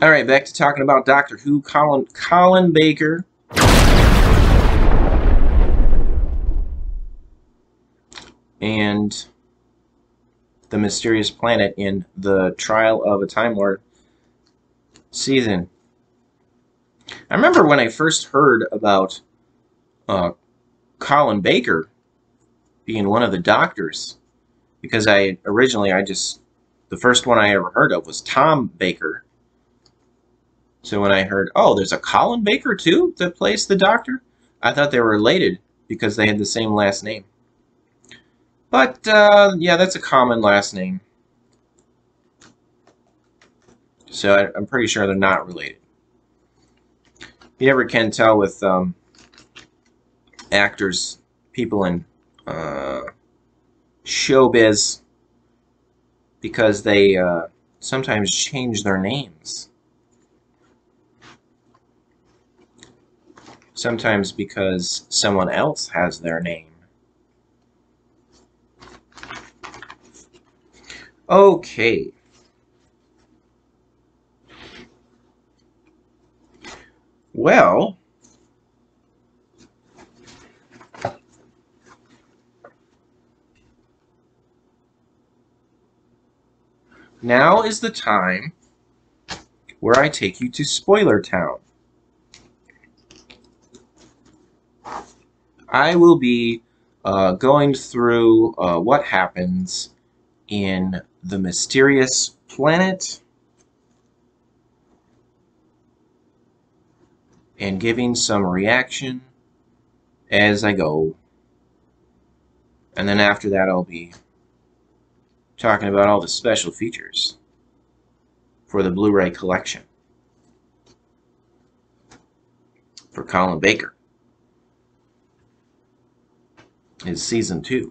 All right, back to talking about Doctor Who. Colin Baker and the mysterious planet in the Trial of a Time Lord season. I remember when I first heard about Colin Baker being one of the doctors, because the first one I ever heard of was Tom Baker. So when I heard, oh, there's a Colin Baker too that plays the Doctor, I thought they were related because they had the same last name. But yeah, that's a common last name. So I'm pretty sure they're not related. You never can tell with actors, people in showbiz, because they sometimes change their names. Sometimes because someone else has their name. Okay. Well, now is the time where I take you to Spoiler Town. I will be going through what happens in the mysterious planet and giving some reaction as I go. And then after that, I'll be talking about all the special features for the Blu-ray collection for Colin Baker. His season 2,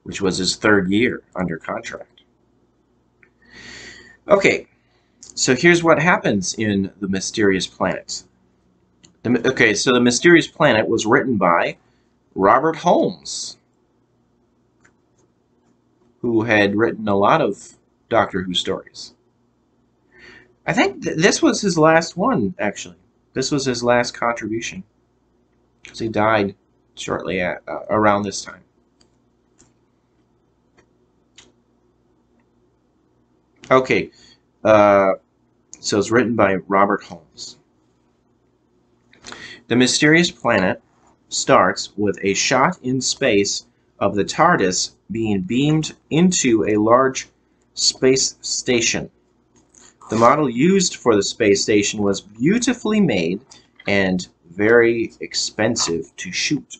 which was his 3rd year under contract. Okay, so here's what happens in The Mysterious Planet. Okay, so The Mysterious Planet was written by Robert Holmes, who had written a lot of Doctor Who stories. I think this was his last one, actually. This was his last contribution, because he died shortly around this time. Okay, so it's written by Robert Holmes. The Mysterious Planet starts with a shot in space of the TARDIS being beamed into a large space station. The model used for the space station was beautifully made and very expensive to shoot.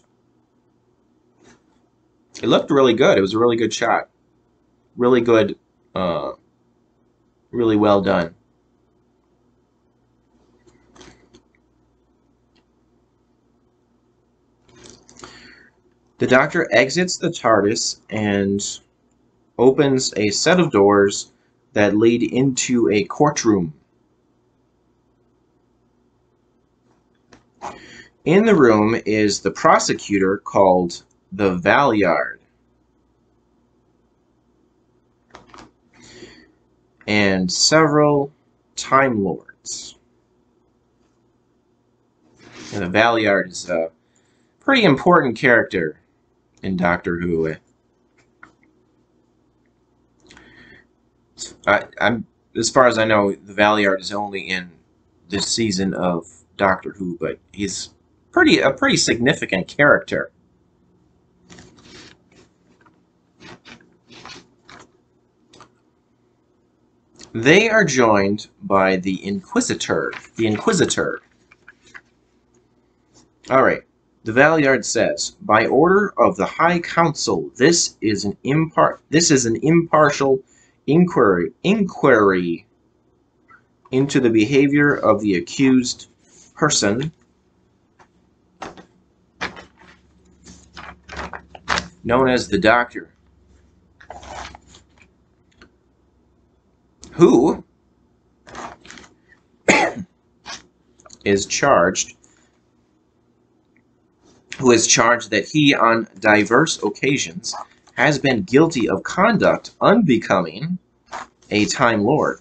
It looked really good. It was a really good shot. Really good, really well done. The Doctor exits the TARDIS and opens a set of doors that lead into a courtroom. In the room is the prosecutor called the Valeyard, and several Time Lords. And the Valeyard is a pretty important character in Doctor Who. As far as I know, the Valeyard is only in this season of Doctor Who, but he's a pretty significant character. They are joined by the Inquisitor. All right. The Valeyard says, "By order of the High Council, this is an impartial inquiry into the behavior of the accused person, known as the Doctor, who is charged that he, on diverse occasions, has been guilty of conduct unbecoming a Time Lord,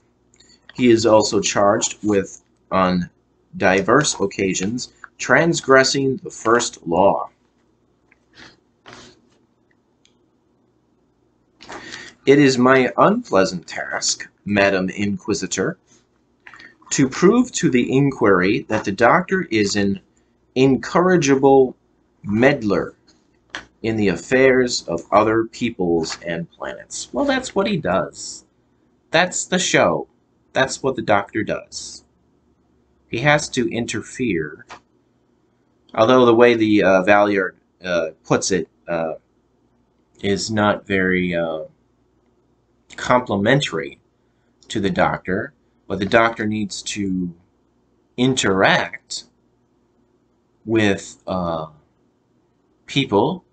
He is also charged with, on diverse occasions, transgressing the first law. It is my unpleasant task, Madam Inquisitor, to prove to the inquiry that the doctor is an incorrigible meddler in the affairs of other peoples and planets. Well, that's what he does. That's the show. That's what the doctor does. He has to interfere. Although the way the Valiard puts it is not very complimentary to the doctor, but the doctor needs to interact with people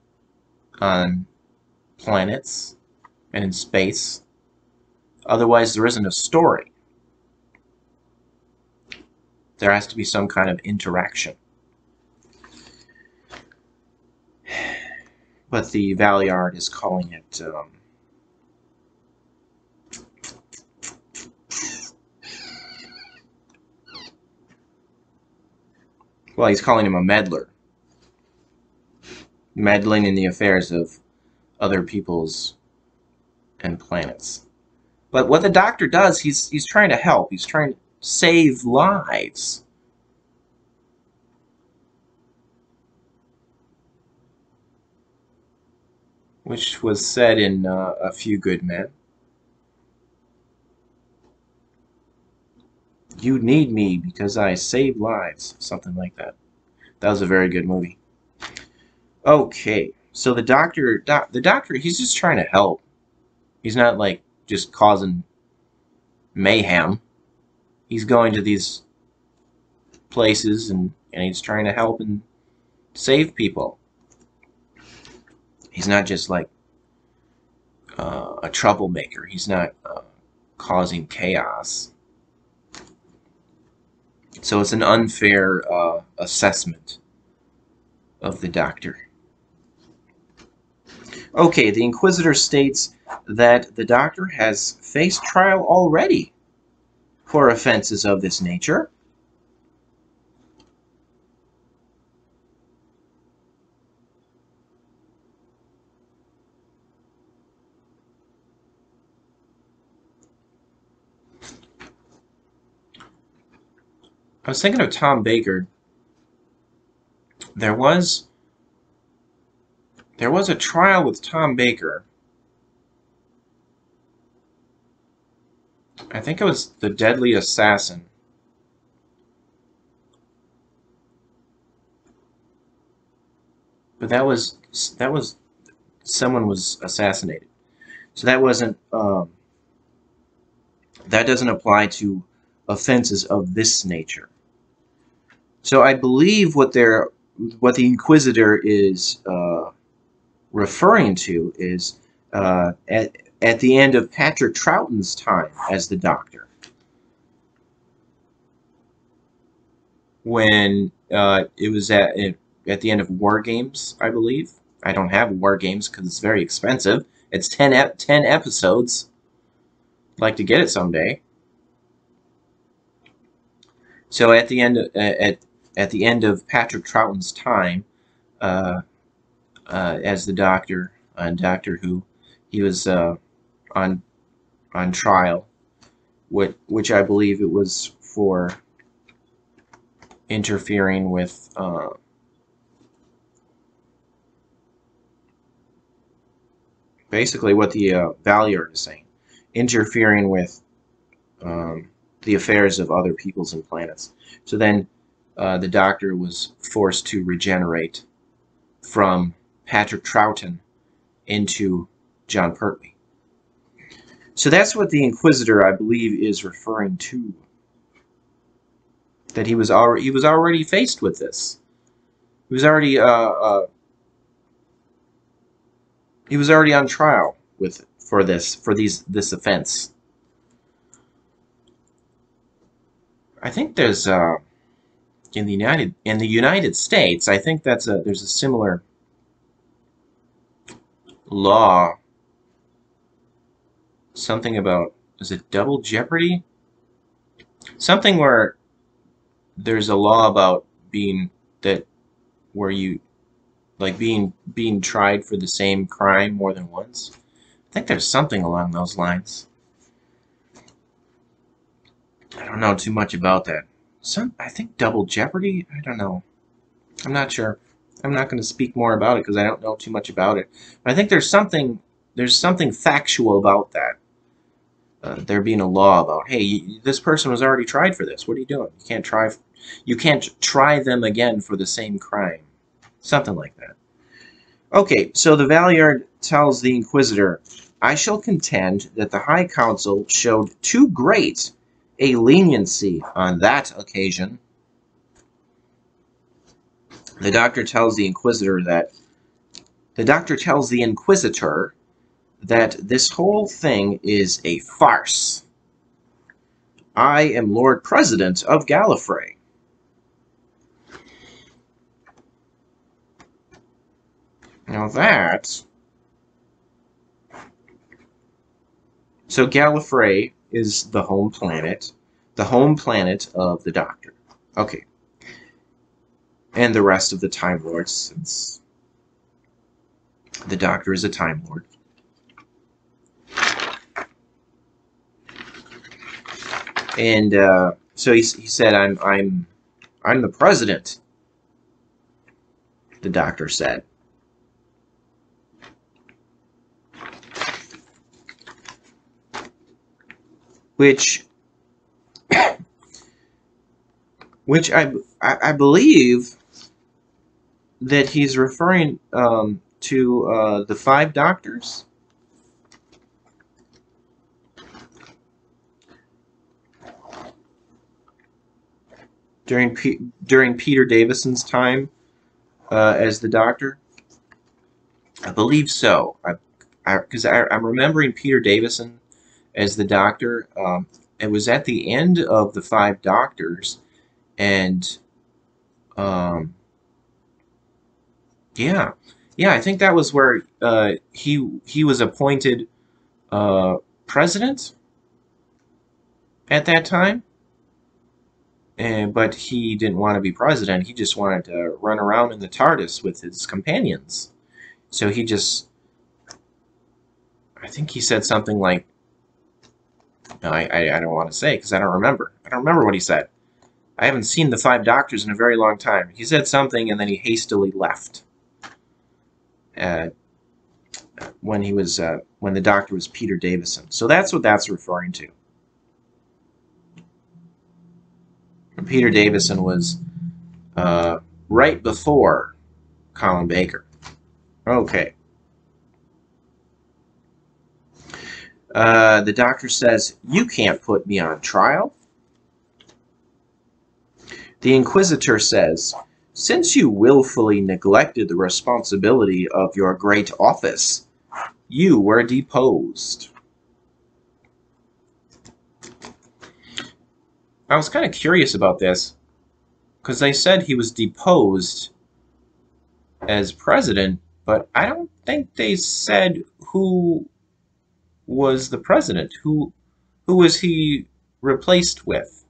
on planets and in space. Otherwise, there isn't a story. There has to be some kind of interaction. But the Valiard is calling it well, he's calling him a meddler. Meddling in the affairs of other peoples and planets. But what the doctor does, he's trying to help. He's trying to save lives. Which was said in A Few Good Men. You need me because I save lives. Something like that. That was a very good movie. Okay, so the doctor, he's just trying to help. He's not like just causing mayhem. He's going to these places and he's trying to help and save people. He's not just like a troublemaker. He's not causing chaos. So it's an unfair assessment of the doctor. Okay, the Inquisitor states that the doctor has faced trial already for offenses of this nature. I was thinking of Tom Baker. There was a trial with Tom Baker. I think it was The Deadly Assassin. But that was someone was assassinated. So that wasn't that doesn't apply to offenses of this nature. So I believe what the Inquisitor is referring to is at the end of Patrick Troughton's time as the Doctor, when it was at the end of War Games, I believe. I don't have War Games because it's very expensive. It's 10 episodes. I'd like to get it someday. So at the end at the end of Patrick Troughton's time as the Doctor on Doctor Who, he was on trial, which I believe it was for interfering with basically what the Valiard is saying, interfering with the affairs of other peoples and planets. So then the Doctor was forced to regenerate from Patrick Troughton into John Pertwee. So that's what the Inquisitor, I believe, is referring to. That he was already faced with this. He was already on trial for this offense. I think there's in the United States, I think there's a similar law. Something about, is it double jeopardy? Something where there's a law about being that where you like being tried for the same crime more than once. I think there's something along those lines. I don't know too much about that. I think double jeopardy? I don't know. I'm not sure. I'm not going to speak more about it because I don't know too much about it. But I think there's something factual about that. There being a law about, hey, this person was already tried for this. What are you doing? You can't try them again for the same crime. Something like that. Okay, so the Valeyard tells the Inquisitor, I shall contend that the High Council showed too great a leniency on that occasion. The Doctor tells the Inquisitor that this whole thing is a farce. I am Lord President of Gallifrey. Now that... So Gallifrey is the home planet of the Doctor. Okay. And the rest of the Time Lords, since the Doctor is a Time Lord. And so he said, I'm the president, the Doctor said. Which I believe that he's referring to the 5 Doctors. During Peter Davison's time as the Doctor. I believe so. Because I'm remembering Peter Davison as the Doctor. It was at the end of the 5 Doctors, and yeah, I think that was where he was appointed president at that time. But he didn't want to be president. He just wanted to run around in the TARDIS with his companions. So he just, I think he said something like, no, I don't want to say because I don't remember. I don't remember what he said. I haven't seen the 5 Doctors in a very long time. He said something and then he hastily left. When the Doctor was Peter Davison. So that's what that's referring to. Peter Davison was right before Colin Baker. Okay. The Doctor says, you can't put me on trial. The Inquisitor says, since you willfully neglected the responsibility of your great office, you were deposed. I was kind of curious about this, because they said he was deposed as president, but I don't think they said who was the president. Who was he replaced with?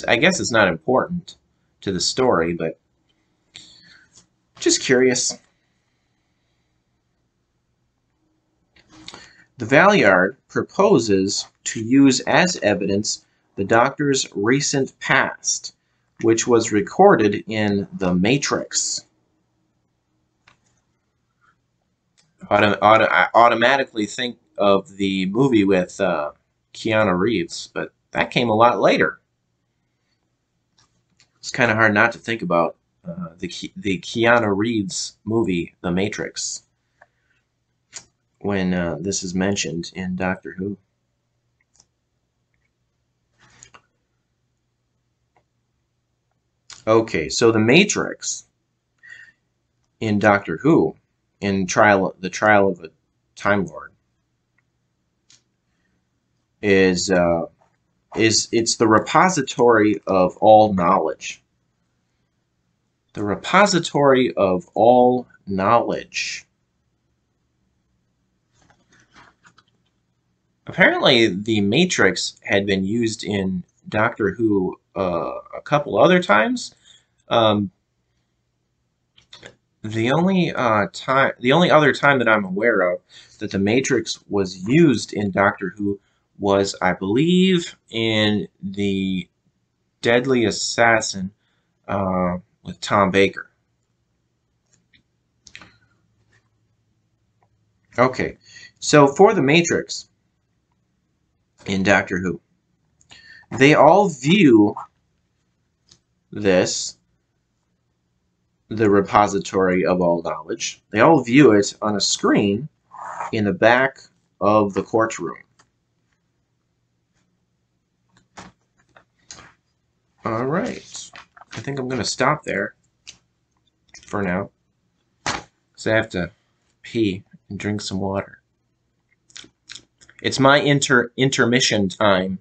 I guess it's not important to the story, but just curious. The Valeyard proposes to use as evidence the Doctor's recent past, which was recorded in The Matrix. I automatically think of the movie with Keanu Reeves, but that came a lot later. It's kind of hard not to think about the Keanu Reeves movie, The Matrix, when this is mentioned in Doctor Who. Okay, so The Matrix in Doctor Who, in the trial of a Time Lord, is it's the repository of all knowledge. The repository of all knowledge. Apparently, the Matrix had been used in Doctor Who a couple other times. Um, the only other time that I'm aware of that the Matrix was used in Doctor Who was, I believe, in the Deadly Assassin with Tom Baker. Okay, so for the Matrix in Doctor Who, they all view this, the repository of all knowledge, they all view it on a screen in the back of the courtroom. All right, I think I'm going to stop there for now, because I have to pee and drink some water. It's my intermission time.